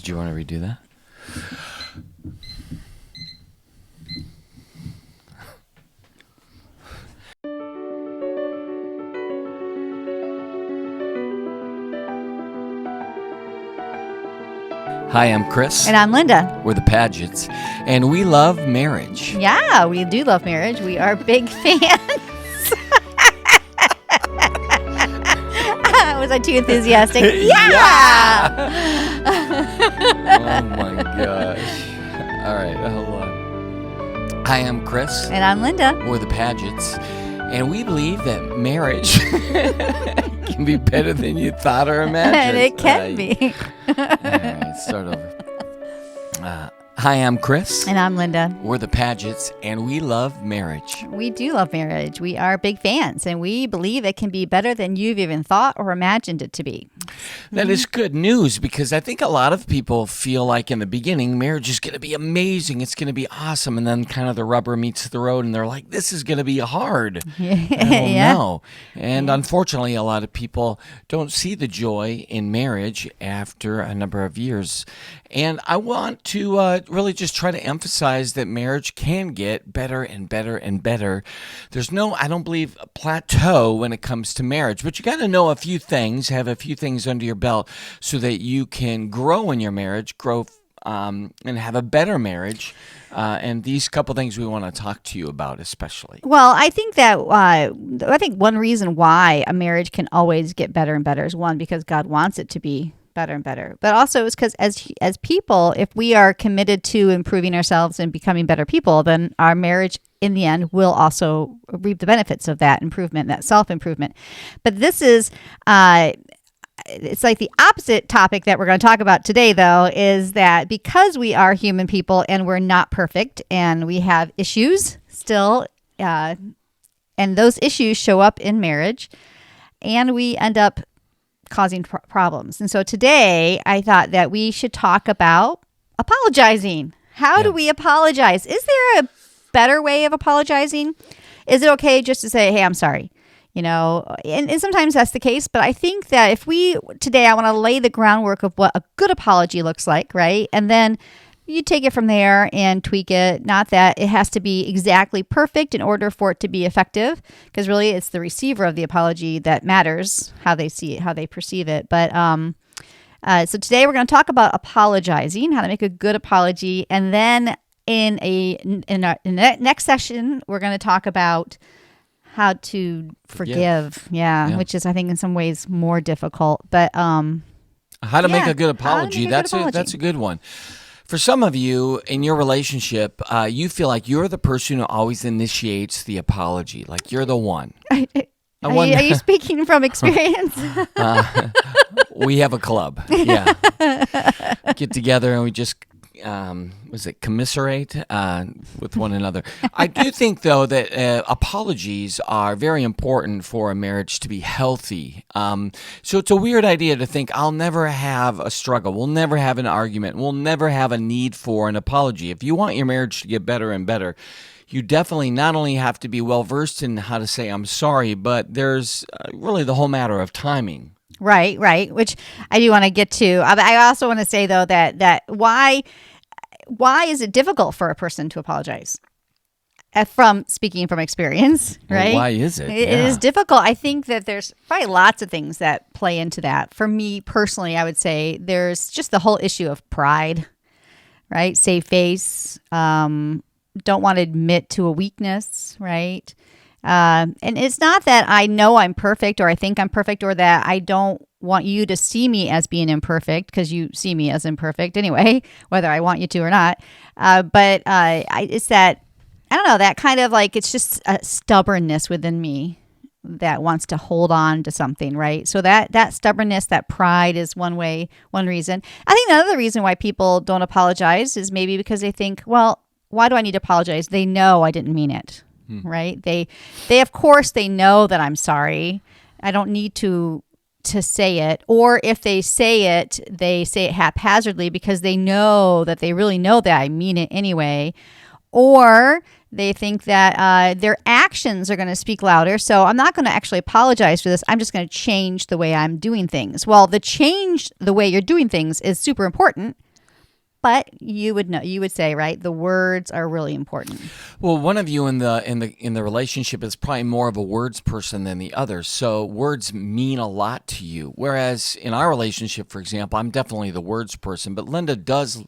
Did you want to redo that? Hi, I'm Chris. And I'm Linda. We're the Padgetts, and we love marriage. Yeah, we do love marriage. We are big fans. Was I too enthusiastic? Yeah! Oh my gosh. All right, hold on. Hi, I'm Chris. And I'm Linda. We're the Padgetts, and we believe that marriage can be better than you thought or imagined. And it can be. All right, start over. Hi, I'm Chris. And I'm Linda. We're the Padgetts, and we love marriage. We do love marriage. We are big fans, and we believe it can be better than you've even thought or imagined it to be. That is good news, because I think a lot of people feel like in the beginning, marriage is going to be amazing. It's going to be awesome. And then kind of the rubber meets the road, and they're like, this is going to be hard. No. And unfortunately, a lot of people don't see the joy in marriage after a number of years. And I want to really just try to emphasize that marriage can get better and better and better. There's no, I don't believe, a plateau when it comes to marriage, but you got to know a few things, have a few things under your belt so that you can grow in your marriage, grow and have a better marriage. And these couple things we want to talk to you about especially. Well, I think that one reason why a marriage can always get better and better is one, because God wants it to be better and better. But also it's because as people, if we are committed to improving ourselves and becoming better people, then our marriage in the end will also reap the benefits of that improvement, that self-improvement. But this is it's like the opposite topic that we're going to talk about today, though, is that because we are human people and we're not perfect and we have issues still, and those issues show up in marriage, and we end up causing problems. And so today I thought that we should talk about apologizing. How do we apologize? Is there a better way of apologizing? Is it okay just to say, hey, I'm sorry? You know, and sometimes that's the case, but I think that today I want to lay the groundwork of what a good apology looks like, right? And then you take it from there and tweak it. Not that it has to be exactly perfect in order for it to be effective, because really it's the receiver of the apology that matters, how they see it, how they perceive it. But so today we're going to talk about apologizing, how to make a good apology. And then in the next session, we're going to talk about how to forgive. Yeah, which is, I think, in some ways more difficult. But how to make a good apology. That's a good one. For some of you in your relationship, you feel like you're the person who always initiates the apology, like you're the one. Are you speaking from experience? We have a club. Yeah, get together and we just commiserate with one another. I do think, though, that apologies are very important for a marriage to be healthy. So it's a weird idea to think, I'll never have a struggle. We'll never have an argument. We'll never have a need for an apology. If you want your marriage to get better and better, you definitely not only have to be well-versed in how to say I'm sorry, but there's really the whole matter of timing. Right, which I do want to get to. I also want to say, though, that why is it difficult for a person to apologize? From speaking from experience, right? Well, why is it? It is difficult. I think that there's probably lots of things that play into that. For me personally, I would say there's just the whole issue of pride, right? Save face, don't want to admit to a weakness, right? And it's not that I know I'm perfect or I think I'm perfect or that I don't want you to see me as being imperfect, because you see me as imperfect anyway, whether I want you to or not. But it's that, I don't know, that kind of like, it's just a stubbornness within me that wants to hold on to something, right? So that stubbornness, that pride is one reason. I think another reason why people don't apologize is maybe because they think, well, why do I need to apologize? They know I didn't mean it. Right? They of course they know that I'm sorry. I don't need to say it. Or if they say it haphazardly because they know that they really know that I mean it anyway. Or they think that their actions are going to speak louder. So I'm not going to actually apologize for this. I'm just going to change the way I'm doing things. Well, the change the way you're doing things is super important. But you would say, right, the words are really important. Well, one of you in the relationship is probably more of a words person than the other. So words mean a lot to you. Whereas in our relationship, for example, I'm definitely the words person, but Linda does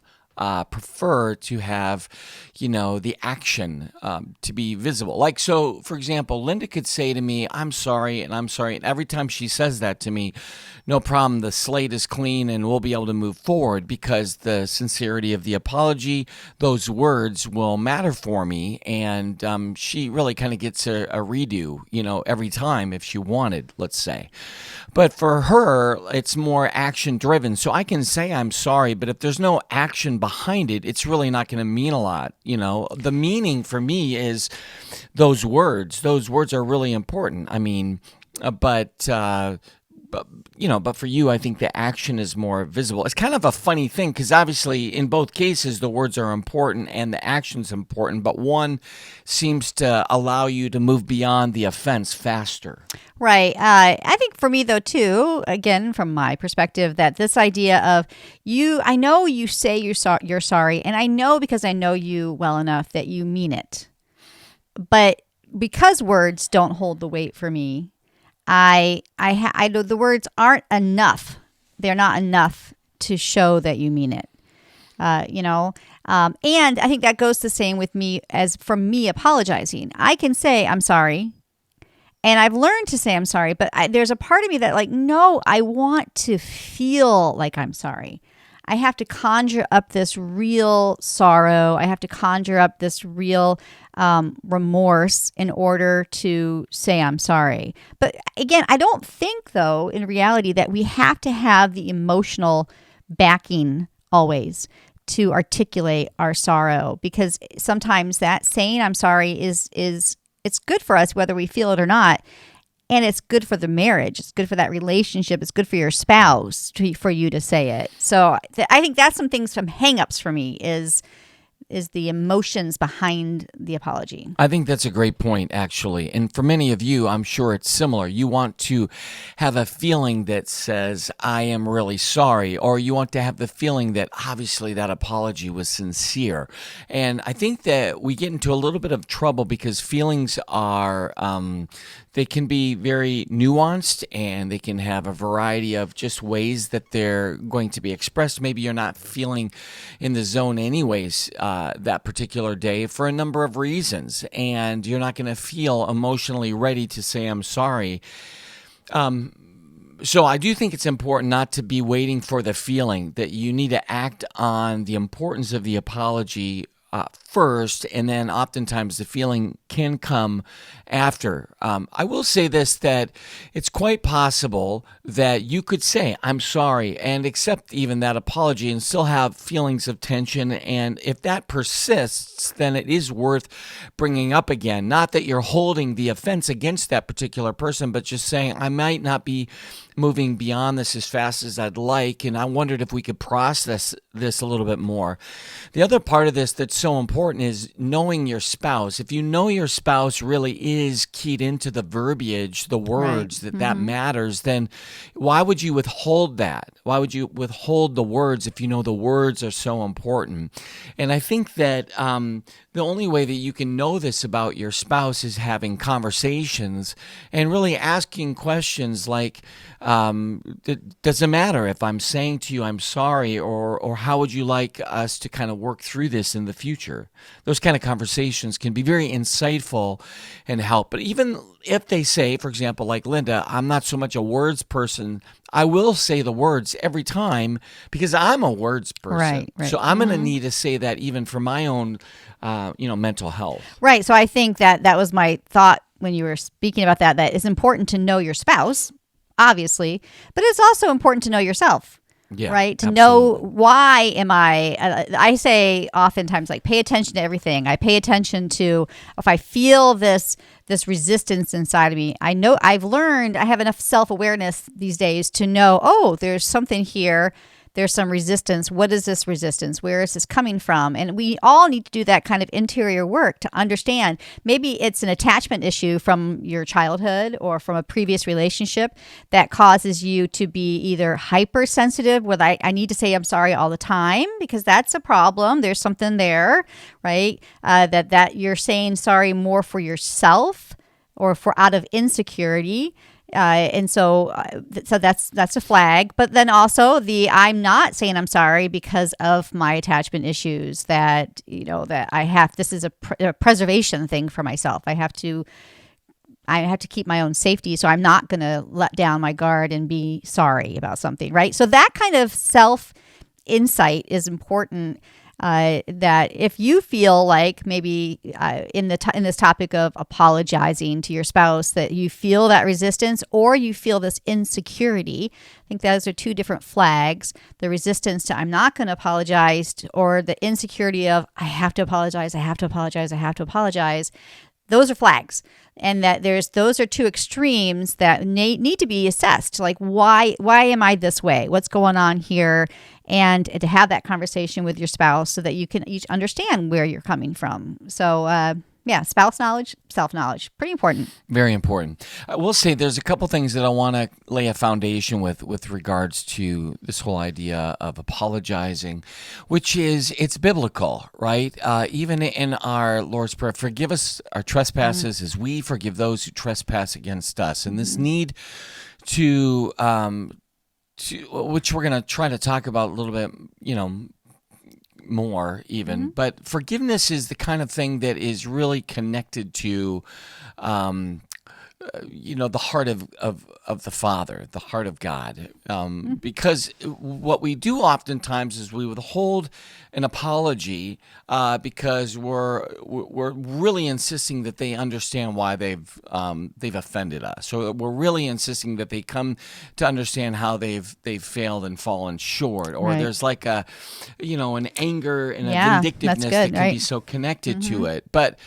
prefer to have, the action to be visible. Like, so, for example, Linda could say to me, I'm sorry, and I'm sorry. And every time she says that to me, no problem, the slate is clean and we'll be able to move forward because the sincerity of the apology, those words will matter for me. And she really kind of gets a redo, every time if she wanted, let's say. But for her, it's more action driven. So I can say I'm sorry, but if there's no action behind it, it's really not going to mean a lot. The meaning for me is those words. Those words are really important. I mean, but for you, I think the action is more visible. It's kind of a funny thing because obviously in both cases, the words are important and the action's important, but one seems to allow you to move beyond the offense faster. Right. I think for me, though, too, again, from my perspective, that this idea of I know you say you're sorry, and I know because I know you well enough that you mean it. But because words don't hold the weight for me, I know the words aren't enough. They're not enough to show that you mean it. And I think that goes the same with me as from me apologizing. I can say I'm sorry. And I've learned to say I'm sorry, but there's a part of me that no, I want to feel like I'm sorry. I have to conjure up this real sorrow. I have to conjure up this real remorse in order to say I'm sorry. But again, I don't think, though, in reality, that we have to have the emotional backing always to articulate our sorrow, because sometimes that saying I'm sorry is it's good for us whether we feel it or not. And it's good for the marriage. It's good for that relationship. It's good for your spouse for you to say it. So I think that's some hang-ups for me is the emotions behind the apology. I think that's a great point, actually. And for many of you, I'm sure it's similar. You want to have a feeling that says, I am really sorry, or you want to have the feeling that obviously that apology was sincere. And I think that we get into a little bit of trouble because feelings are, they can be very nuanced and they can have a variety of just ways that they're going to be expressed. Maybe you're not feeling in the zone anyways that particular day for a number of reasons, and you're not going to feel emotionally ready to say I'm sorry. So I do think it's important not to be waiting for the feeling, that you need to act on the importance of the apology first, and then oftentimes the feeling can come after. I will say this, that it's quite possible that you could say, I'm sorry, and accept even that apology and still have feelings of tension. And if that persists, then it is worth bringing up again. Not that you're holding the offense against that particular person, but just saying, I might not be moving beyond this as fast as I'd like, and I wondered if we could process this a little bit more. The other part of this that's so important is knowing your spouse. If you know your spouse really is keyed into the verbiage, the words, right, that matters, then why would you withhold that? Why would you withhold the words if you know the words are so important? And I think that the only way that you can know this about your spouse is having conversations and really asking questions like, does it matter if I'm saying to you I'm sorry, or how would you like us to kind of work through this in the future? Those kind of conversations can be very insightful and help. But even if they say, for example, like Linda, I'm not so much a words person, I will say the words every time because I'm a words person. Right. So I'm going to need to say that even for my own, mental health. Right. So I think that was my thought when you were speaking about that it's important to know your spouse, obviously, but it's also important to know yourself. Yeah, right. To absolutely. know why am I say oftentimes, like, pay attention to everything. I pay attention to if I feel this resistance inside of me. I know I have enough self-awareness these days to know, there's something here there's some resistance. What is this resistance? Where is this coming from? And we all need to do that kind of interior work to understand. Maybe it's an attachment issue from your childhood or from a previous relationship that causes you to be either hypersensitive, where I need to say I'm sorry all the time, because that's a problem. There's something there, right? That you're saying sorry more for yourself or for out of insecurity. And so that's a flag. But then also I'm not saying I'm sorry because of my attachment issues, that I have. This is a preservation thing for myself. I have to keep my own safety, so I'm not going to let down my guard and be sorry about something, right? So that kind of self insight is important. That if you feel like maybe in this topic of apologizing to your spouse, that you feel that resistance or you feel this insecurity, I think those are two different flags. The resistance to I'm not going to apologize, or the insecurity of I have to apologize, I have to apologize, I have to apologize. Those are flags. And that those are two extremes that need to be assessed. Like, why am I this way? What's going on here? And to have that conversation with your spouse so that you can each understand where you're coming from. So, spouse knowledge, self-knowledge, pretty important. Very important. I will say there's a couple things that I want to lay a foundation with regards to this whole idea of apologizing, which is it's biblical, right? Even in our Lord's Prayer, forgive us our trespasses as we forgive those who trespass against us. And this need to which we're going to try to talk about a little bit, more even. But forgiveness is the kind of thing that is really connected to, the heart of the Father, the heart of God. Because what we do oftentimes is we withhold an apology because we're really insisting that they understand why they've offended us. So we're really insisting that they come to understand how they've failed and fallen short. Or there's like an anger and a vindictiveness that can be so connected to it. But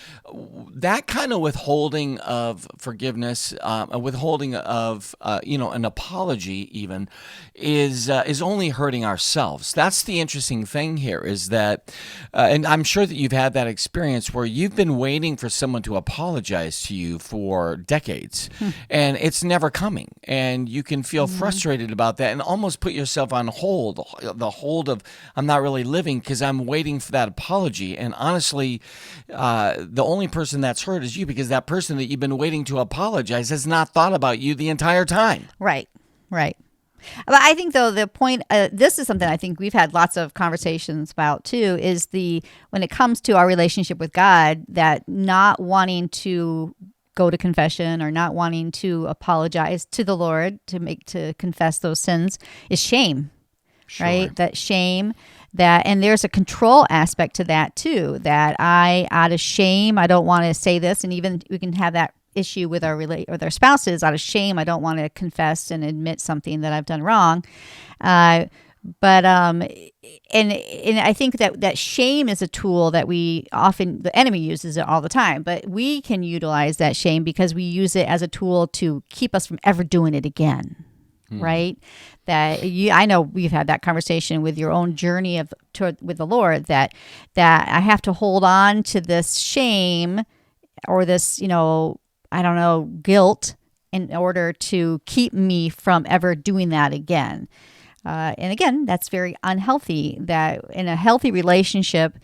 that kind of withholding of forgiveness, a withholding of an apology even is only hurting ourselves. That's the interesting thing here, is that, and I'm sure that you've had that experience where you've been waiting for someone to apologize to you for decades, and it's never coming, and you can feel frustrated about that and almost put yourself on hold, the hold of I'm not really living because I'm waiting for that apology. And honestly, the only person that's hurt is you, because that person that you've been waiting to apologize has not thought about you the entire time. Right. But I think, though, the point, this is something I think we've had lots of conversations about, too, is when it comes to our relationship with God, that not wanting to go to confession or not wanting to apologize to the Lord to confess those sins is shame, right? That shame. And there's a control aspect to that, too, that out of shame, I don't want to say this. And even we can have that issue with our spouses. Out of shame, I don't want to confess and admit something that I've done wrong. And I think that shame is a tool that the enemy uses it all the time, but we can utilize that shame because we use it as a tool to keep us from ever doing it again. Right? I know we've had that conversation with your own journey with the Lord, that I have to hold on to this shame or this, guilt in order to keep me from ever doing that again. And again, that's very unhealthy. That in a healthy relationship,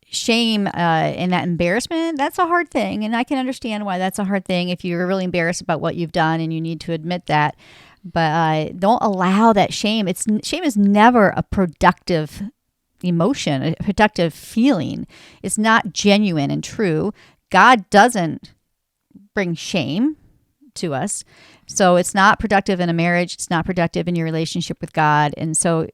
shame and that embarrassment, that's a hard thing. And I can understand why that's a hard thing if you're really embarrassed about what you've done and you need to admit that. But don't allow that shame. Shame is never a productive emotion, a productive feeling. It's not genuine and true. God doesn't bring shame to us. So it's not productive in a marriage. It's not productive in your relationship with God. And so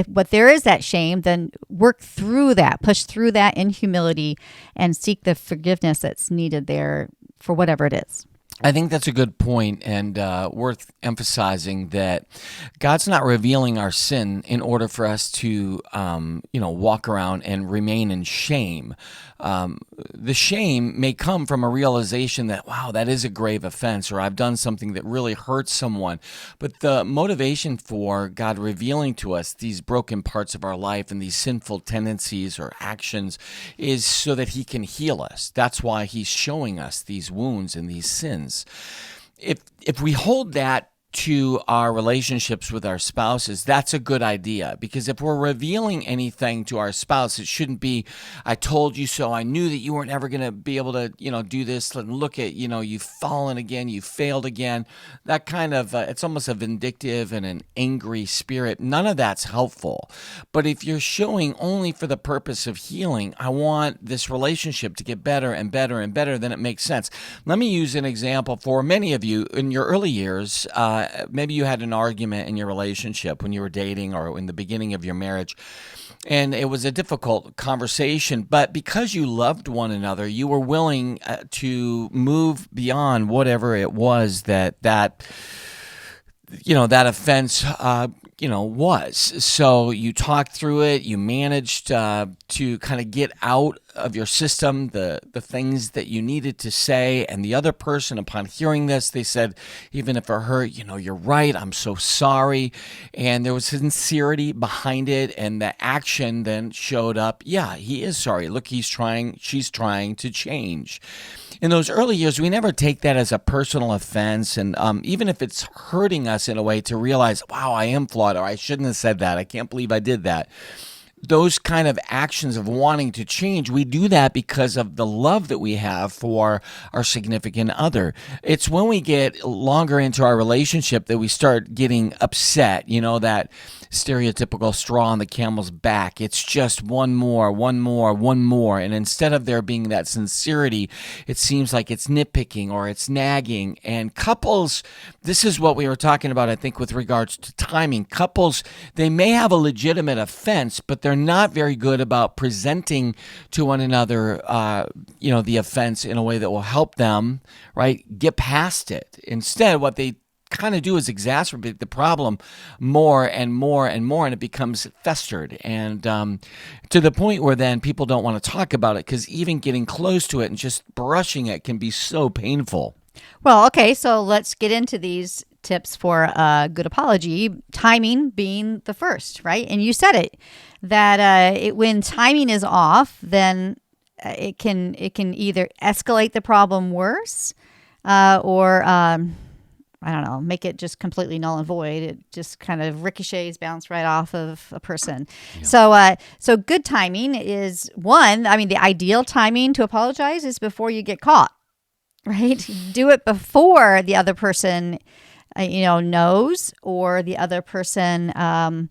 but there is that shame, then work through that, push through that in humility and seek the forgiveness that's needed there for whatever it is. I think that's a good point, and worth emphasizing that God's not revealing our sin in order for us to, walk around and remain in shame. The shame may come from a realization that, wow, that is a grave offense, or I've done something that really hurts someone. But the motivation for God revealing to us these broken parts of our life and these sinful tendencies or actions is so that He can heal us. That's why He's showing us these wounds and these sins. If we hold that to our relationships with our spouses, that's a good idea, because if we're revealing anything to our spouse, it shouldn't be, I told you so, I knew that you weren't ever going to be able to, do this, and look at, you've fallen again, you failed again. That kind of, it's almost a vindictive and an angry spirit. None of that's helpful. But if you're showing only for the purpose of healing, I want this relationship to get better and better and better, then it makes sense. Let me use an example for many of you in your early years. Maybe you had an argument in your relationship when you were dating or in the beginning of your marriage, and it was a difficult conversation, but because you loved one another, you were willing to move beyond whatever it was that offense, was. So you talked through it, you managed to kind of get out of your system the things that you needed to say, and the other person, upon hearing this, they said, even if it hurt, you're right, I'm so sorry. And there was sincerity behind it, and the action then showed up. Yeah, he is sorry. Look, she's trying to change. In those early years, we never take that as a personal offense, and even if it's hurting us in a way, to realize, wow, I am flawed, or I shouldn't have said that, I can't believe I did that. Those kind of actions of wanting to change, we do that because of the love that we have for our significant other. It's when we get longer into our relationship that we start getting upset, that stereotypical straw on the camel's back. It's just one more. And instead of there being that sincerity, it seems like it's nitpicking or it's nagging. And couples, this is what we were talking about, I think, with regards to timing. Couples, they may have a legitimate offense, but they're not very good about presenting to one another, the offense in a way that will help them, right, get past it. Instead, what they kind of do is exacerbate the problem more and more and more, and it becomes festered, and to the point where then people don't want to talk about it, because even getting close to it and just brushing it can be so painful. Well, okay, so let's get into these tips for a good apology, timing being the first, right? And you said it, that when timing is off, then it can either escalate the problem worse, or I don't know, make it just completely null and void. It just kind of ricochets, bounce right off of a person. Yeah. So good timing is one. I mean, the ideal timing to apologize is before you get caught, right? Do it before the other person, knows, or the other person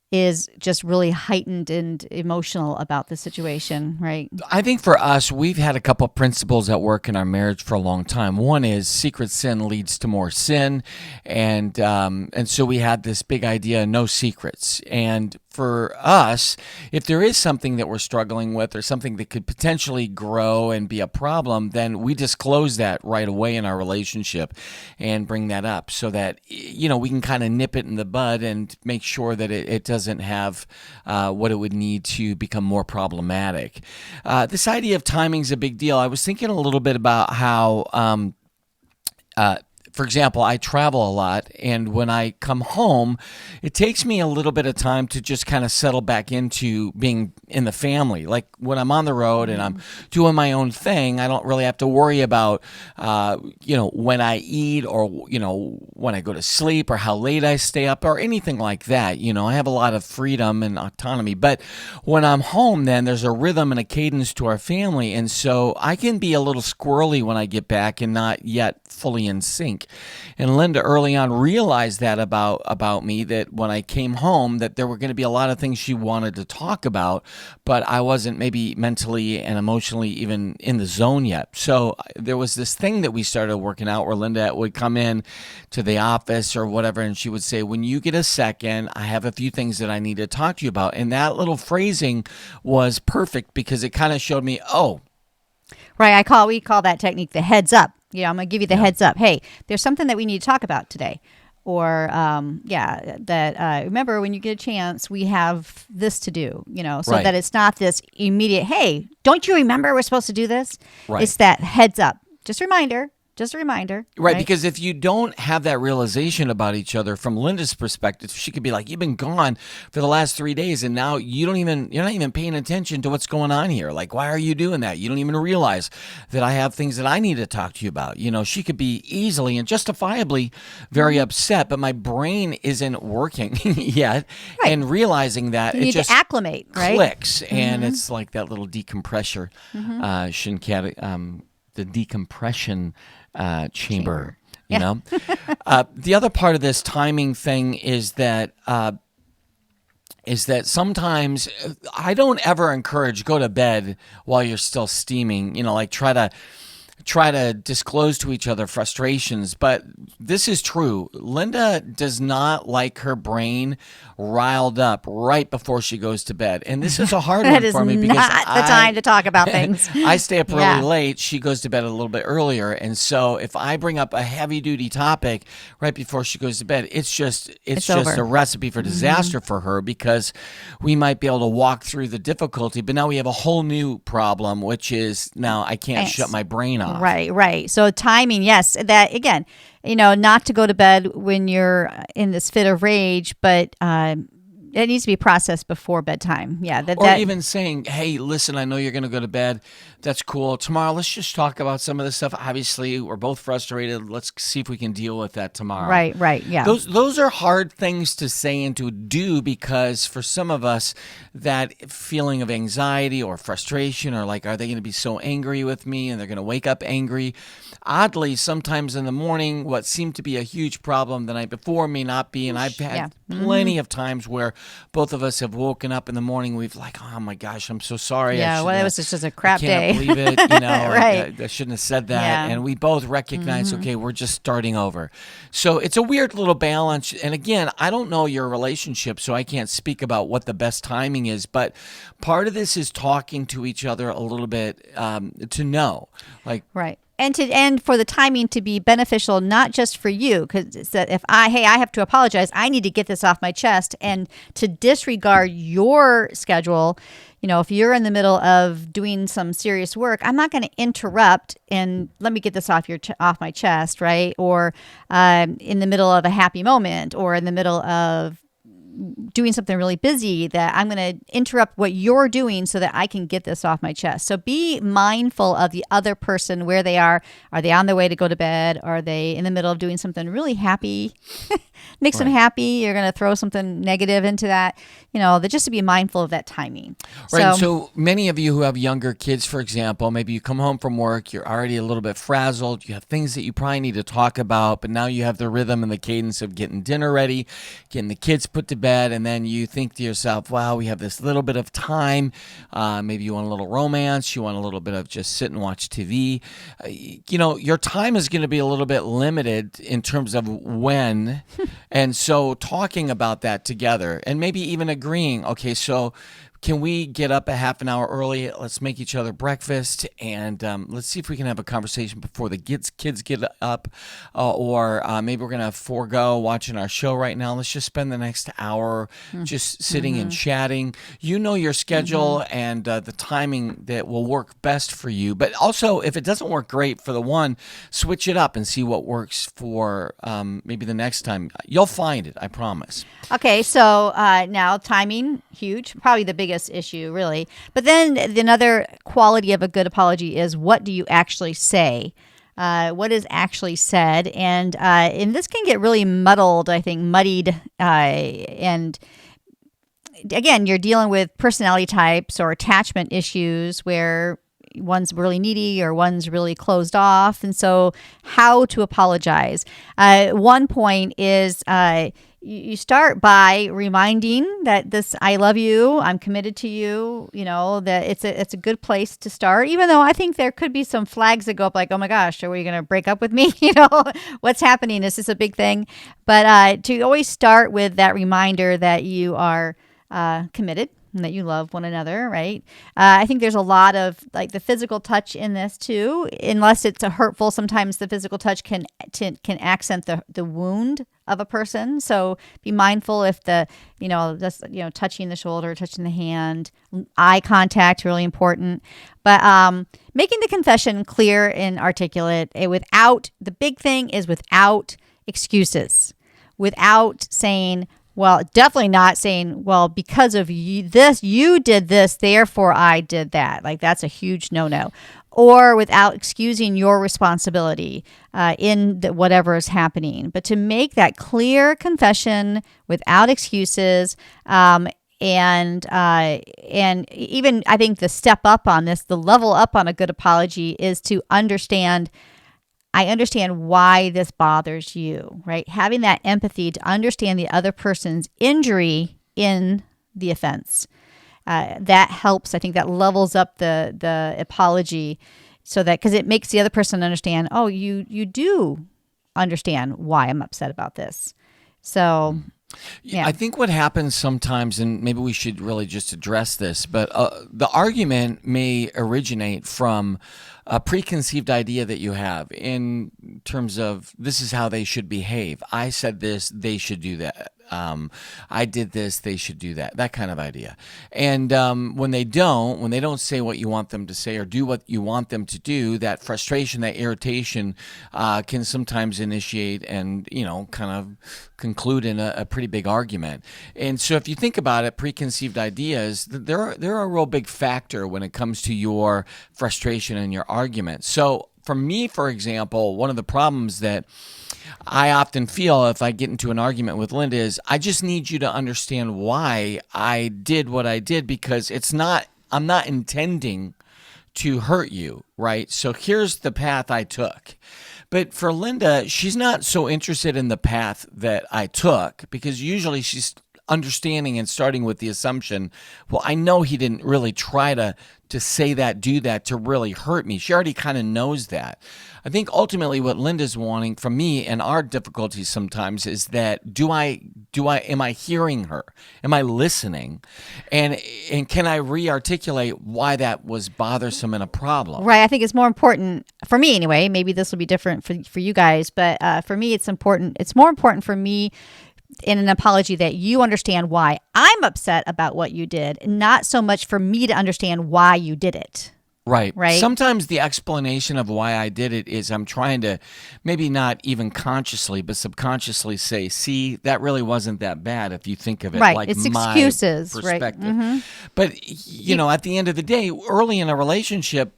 is just really heightened and emotional about the situation, right? I think for us, we've had a couple principles at work in our marriage for a long time. One is secret sin leads to more sin, and so we had this big idea, no secrets. And for us, if there is something that we're struggling with or something that could potentially grow and be a problem, then we disclose that right away in our relationship and bring that up so that, we can kind of nip it in the bud and make sure that it doesn't have what it would need to become more problematic. This idea of timing is a big deal. I was thinking a little bit about how for example, I travel a lot, and when I come home, it takes me a little bit of time to just kind of settle back into being in the family. Like when I'm on the road and I'm doing my own thing, I don't really have to worry about, when I eat or, when I go to sleep or how late I stay up or anything like that. I have a lot of freedom and autonomy. But when I'm home, then there's a rhythm and a cadence to our family. And so I can be a little squirrely when I get back and not yet fully in sync. And Linda early on realized that about me, that when I came home, that there were going to be a lot of things she wanted to talk about, but I wasn't maybe mentally and emotionally even in the zone yet. So there was this thing that we started working out where Linda would come in to the office or whatever, and she would say, when you get a second, I have a few things that I need to talk to you about. And that little phrasing was perfect because it kind of showed me, oh, right. We call that technique the heads up. I'm going to give you the heads up. Hey, there's something that we need to talk about today. Or, remember when you get a chance, we have this to do, so that it's not this immediate, hey, don't you remember we're supposed to do this? Right. It's that heads up. Just a reminder. Right, because if you don't have that realization about each other, from Linda's perspective, she could be like, you've been gone for the last 3 days and now you're not even paying attention to what's going on here. Like, why are you doing that? You don't even realize that I have things that I need to talk to you about. She could be easily and justifiably very upset, but my brain isn't working yet. Right. And realizing that you need just to acclimate, right? Clicks, and it's like that little decompressor, the decompression chamber. You know, the other part of this timing thing is that sometimes I don't ever encourage go to bed while you're still steaming. Like try to disclose to each other frustrations, but this is true. Linda does not like her brain riled up right before she goes to bed, and this is a hard one for me because not the time to talk about things. I stay up really late. She goes to bed a little bit earlier, and so if I bring up a heavy duty topic right before she goes to bed, it's just a recipe for disaster for her, because we might be able to walk through the difficulty, but now we have a whole new problem, which is now I can't shut my brain off. Right. So timing, yes. That again, not to go to bed when you're in this fit of rage, but it needs to be processed before bedtime. Yeah. Even saying, hey, listen, I know you're going to go to bed. That's cool. Tomorrow, let's just talk about some of this stuff. Obviously, we're both frustrated. Let's see if we can deal with that tomorrow. Right. Yeah. Those are hard things to say and to do, because for some of us, that feeling of anxiety or frustration, or like, are they going to be so angry with me and they're going to wake up angry? Oddly, sometimes in the morning, what seemed to be a huge problem the night before may not be. And I've had plenty of times where both of us have woken up in the morning. We've like, oh my gosh, I'm so sorry. Yeah, it was just a crap day. I can't believe it. Right. I shouldn't have said that. Yeah. And we both recognize, okay, we're just starting over. So it's a weird little balance. And again, I don't know your relationship, so I can't speak about what the best timing is. But part of this is talking to each other a little bit to know. Right. And for the timing to be beneficial, not just for you, because it's that if I have to apologize, I need to get this off my chest, and to disregard your schedule. If you're in the middle of doing some serious work, I'm not going to interrupt and let me get this off my chest, right? Or in the middle of a happy moment, or in the middle of doing something really busy, that I'm going to interrupt what you're doing so that I can get this off my chest. So be mindful of the other person, where they are. Are they on their way to go to bed? Are they in the middle of doing something really happy? Makes them happy. You're going to throw something negative into that. Just to be mindful of that timing. Right. So many of you who have younger kids, for example, maybe you come home from work, you're already a little bit frazzled. You have things that you probably need to talk about, but now you have the rhythm and the cadence of getting dinner ready, getting the kids put to bed, and then you think to yourself, wow, we have this little bit of time. Maybe you want a little romance. You want a little bit of just sit and watch TV. Your time is going to be a little bit limited in terms of when. And so talking about that together, and maybe even agreeing, okay, so can we get up a half an hour early? Let's make each other breakfast, and let's see if we can have a conversation before the kids get up, or maybe we're going to forego watching our show right now. Let's just spend the next hour just sitting and chatting. Your schedule and the timing that will work best for you. But also, if it doesn't work great for the one, switch it up and see what works for maybe the next time. You'll find it, I promise. Okay, so now timing, huge, probably the biggest issue, really. But then another quality of a good apology is, what do you actually say? What is actually said? And this can get really muddied. And again, you're dealing with personality types or attachment issues where one's really needy or one's really closed off. And so how to apologize. One point is you start by reminding that I love you, I'm committed to you, that it's a good place to start, even though I think there could be some flags that go up like, oh my gosh, are you going to break up with me? What's happening? Is this a big thing? But to always start with that reminder that you are committed. and that you love one another, right? I think there's a lot of like the physical touch in this too, unless it's a hurtful. Sometimes the physical touch can accent the wound of a person. So be mindful if just touching the shoulder, touching the hand, eye contact, really important. But making the confession clear and articulate, the big thing is without excuses, without saying, well, definitely not saying, well, because of you did this, therefore I did that. Like that's a huge no-no. Or without excusing your responsibility in whatever is happening. But to make that clear confession without excuses, and even I think the step up on this, the level up on a good apology is to understand. I understand why this bothers you, right? Having that empathy to understand the other person's injury in the offense. That helps. I think that levels up the apology so that, because it makes the other person understand, oh, you do understand why I'm upset about this. So, yeah. I think what happens sometimes, and maybe we should really just address this, but the argument may originate from a preconceived idea that you have in terms of this is how they should behave. I said this, they should do that. I did this, they should do that. That kind of idea. And when they don't say what you want them to say or do what you want them to do, that frustration, that irritation can sometimes initiate and, kind of conclude in a pretty big argument. And so if you think about it, preconceived ideas, they're a real big factor when it comes to your frustration and your argument. So for me, for example, one of the problems that I often feel if I get into an argument with Linda is I just need you to understand why I did what I did, because I'm not intending to hurt you, right? So here's the path I took. But for Linda, she's not so interested in the path that I took, because usually she's understanding and starting with the assumption, well, I know he didn't really try to say that, do that to really hurt me. She already kind of knows that. I think ultimately what Linda's wanting from me and our difficulties sometimes is that am I hearing her? Am I listening? And can I re-articulate why that was bothersome and a problem? Right. I think it's more important for me anyway. Maybe this will be different for you guys, but for me, it's important. It's more important for me in an apology that you understand why I'm upset about what you did, not so much for me to understand why you did it. Right. Right. Sometimes the explanation of why I did it is I'm trying to maybe not even consciously, but subconsciously say, see, that really wasn't that bad if you think of it right. like it's my excuses, perspective. Right. Mm-hmm. But, at the end of the day, early in a relationship,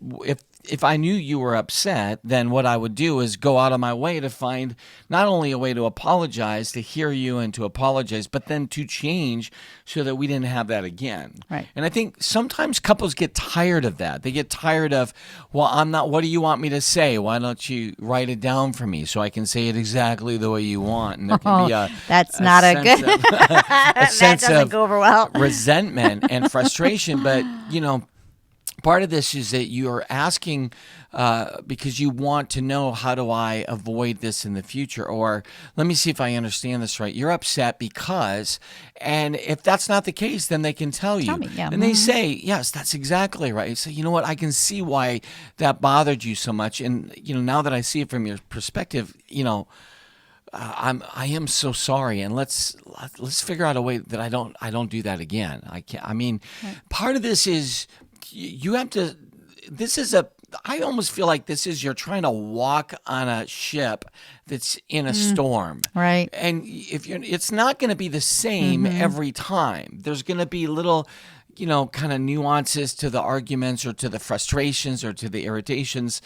if I knew you were upset, then what I would do is go out of my way to find not only a way to apologize, to hear you and to apologize, but then to change so that we didn't have that again. Right. And I think sometimes couples get tired of that. They get tired of, what do you want me to say? Why don't you write it down for me so I can say it exactly the way you want? And there can be that's not a good a sense that doesn't of go over well. resentment and frustration. But, part of this is that you're asking because you want to know, how do I avoid this in the future? Or let me see if I understand this right. You're upset because, and if that's not the case, then they can tell you. Me, yeah. And they say, yes, that's exactly right. So, you know what? I can see why that bothered you so much. And, now that I see it from your perspective, I am so sorry, and let's figure out a way that I don't do that again. Part of this is you have to. I almost feel like you're trying to walk on a ship that's in a storm, right? And it's not going to be the same every time. There's going to be little, kind of nuances to the arguments or to the frustrations or to the irritations.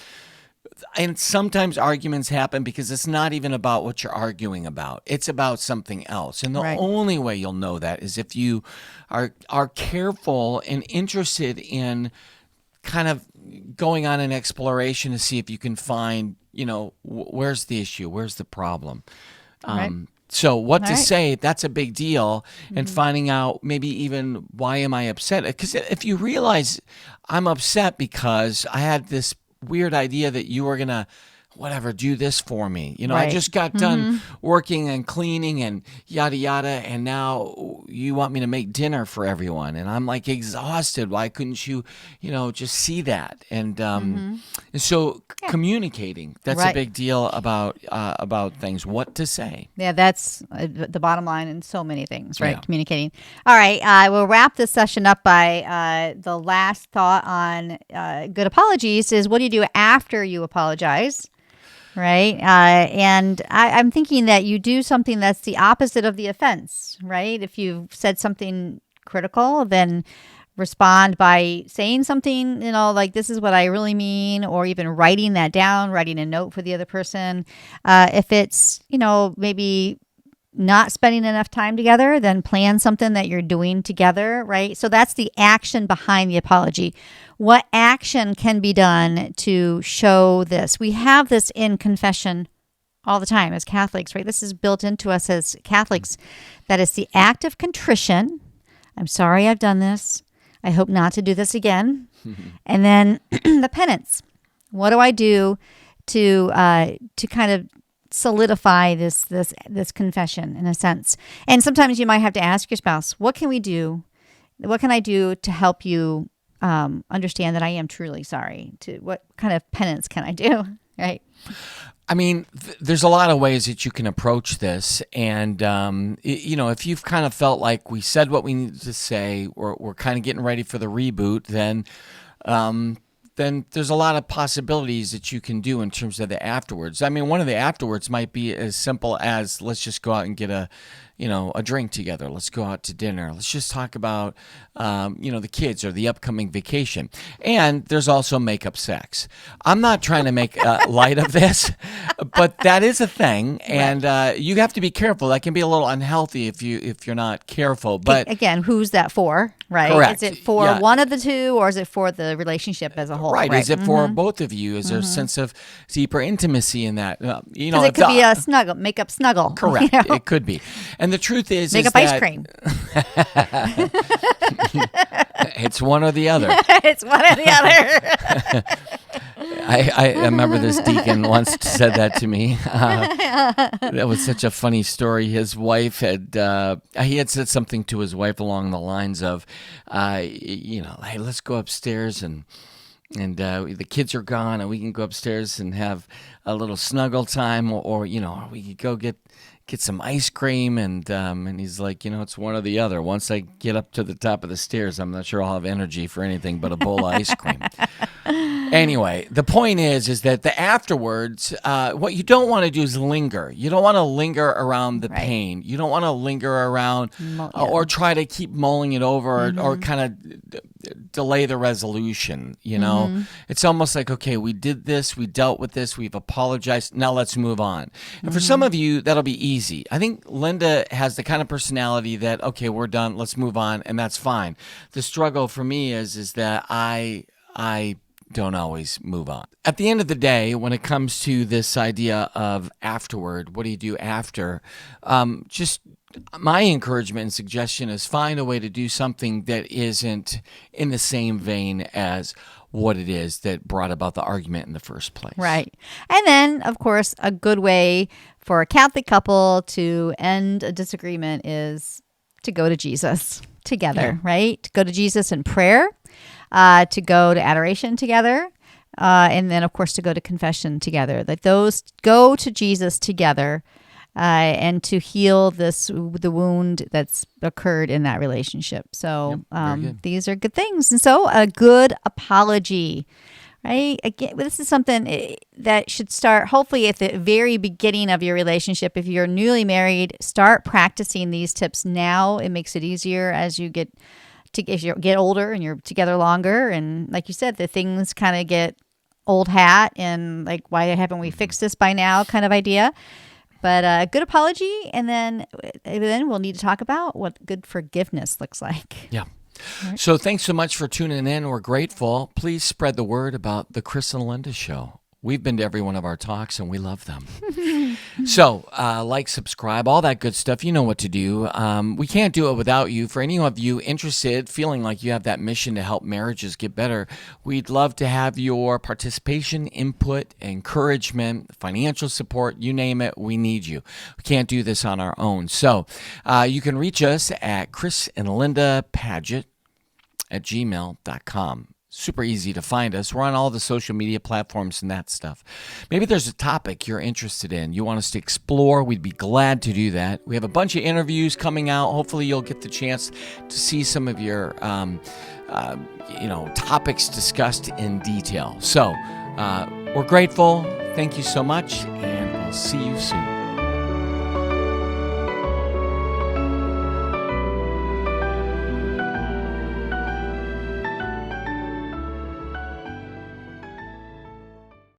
And sometimes arguments happen because it's not even about what you're arguing about. It's about something else. And the only way you'll know that is if you are careful and interested in kind of going on an exploration to see if you can find, where's the issue? Where's the problem? So what to say, that's a big deal. And finding out maybe even why am I upset? Because if you realize I'm upset because I had this weird idea that you were going to whatever, do this for me. I Right. just got done working and cleaning and yada, yada. And now you want me to make dinner for everyone. And I'm like exhausted. Why couldn't you, just see that? And so communicating, that's a Right. big deal about things, what to say. Yeah, that's the bottom line in so many things, right? Yeah. Communicating. All right, I will wrap this session up by the last thought on good apologies is what do you do after you apologize, right? And I'm thinking that you do something that's the opposite of the offense, right? If you've said something critical, then respond by saying something, like this is what I really mean, or even writing that down, writing a note for the other person. If it's, maybe not spending enough time together, then plan something that you're doing together, right? So that's the action behind the apology. What action can be done to show this? We have this in confession all the time as Catholics, right? This is built into us as Catholics. That is the act of contrition. I'm sorry I've done this. I hope not to do this again. And then the penance. What do I do to kind of solidify this confession in a sense? And sometimes you might have to ask your spouse, what can we do? What can I do to help you understand that I am truly sorry? What kind of penance can I do? Right? I mean, there's a lot of ways that you can approach this. And, if you've kind of felt like we said what we needed to say, or we're kind of getting ready for the reboot, then there's a lot of possibilities that you can do in terms of the afterwards. I mean, one of the afterwards might be as simple as let's just go out and get a drink together. Let's go out to dinner. Let's just talk about, the kids or the upcoming vacation. And there's also makeup sex. I'm not trying to make light of this, but that is a thing. And you have to be careful. That can be a little unhealthy if you're not careful. But again, who's that for, right? Correct. Is it for one of the two, or is it for the relationship as a whole? Right. Is it for both of you? Is there a sense of deeper intimacy in that? Because it could be a snuggle, makeup snuggle. Correct. It could be. And the truth is Makeup is ice cream. It's one or the other. It's one or the other. I remember this deacon once said that to me. That was such a funny story. His wife he had said something to his wife along the lines of, hey, let's go upstairs and the kids are gone and we can go upstairs and have a little snuggle time, or we could go get some ice cream, and he's like, it's one or the other. Once I get up to the top of the stairs, I'm not sure I'll have energy for anything but a bowl of ice cream. Anyway, the point is that the afterwards, what you don't want to do is linger. You don't want to linger around the pain. You don't want to linger around or try to keep mulling it over or kind of delay the resolution. It's almost like, okay, we did this, we dealt with this, we've apologized, now let's move on. And for some of you, that'll be easy. I think Linda has the kind of personality that, okay, we're done, let's move on, and that's fine. The struggle for me is that I don't always move on. At the end of the day, when it comes to this idea of afterward, what do you do after? Just my encouragement and suggestion is find a way to do something that isn't in the same vein as what it is that brought about the argument in the first place. Right. And then, of course, a good way for a Catholic couple to end a disagreement is to go to Jesus together, right? To go to Jesus in prayer, to go to adoration together, and then, of course, to go to confession together. That those go to Jesus together and to heal the wound that's occurred in that relationship. So these are good things. And so a good apology, right? Again, this is something that should start hopefully at the very beginning of your relationship. If you're newly married, start practicing these tips now. It makes it easier as you get older and you're together longer. And like you said, the things kind of get old hat and like, why haven't we fixed this by now kind of idea. But a good apology, and then we'll need to talk about what good forgiveness looks like. Yeah. Right. So thanks so much for tuning in. We're grateful. Please spread the word about the Chris and Linda Show. We've been to every one of our talks, and we love them. So, like, subscribe, all that good stuff. You know what to do. We can't do it without you. For any of you interested, feeling like you have that mission to help marriages get better, we'd love to have your participation, input, encouragement, financial support, you name it, we need you. We can't do this on our own. So, you can reach us at Chris and Linda Paget at gmail.com. Super easy to find us. We're on all the social media platforms and that stuff. Maybe there's a topic you're interested in, you want us to explore, we'd be glad to do that. We have a bunch of interviews coming out. Hopefully you'll get the chance to see some of your topics discussed in detail. So we're grateful. Thank you so much, and we'll see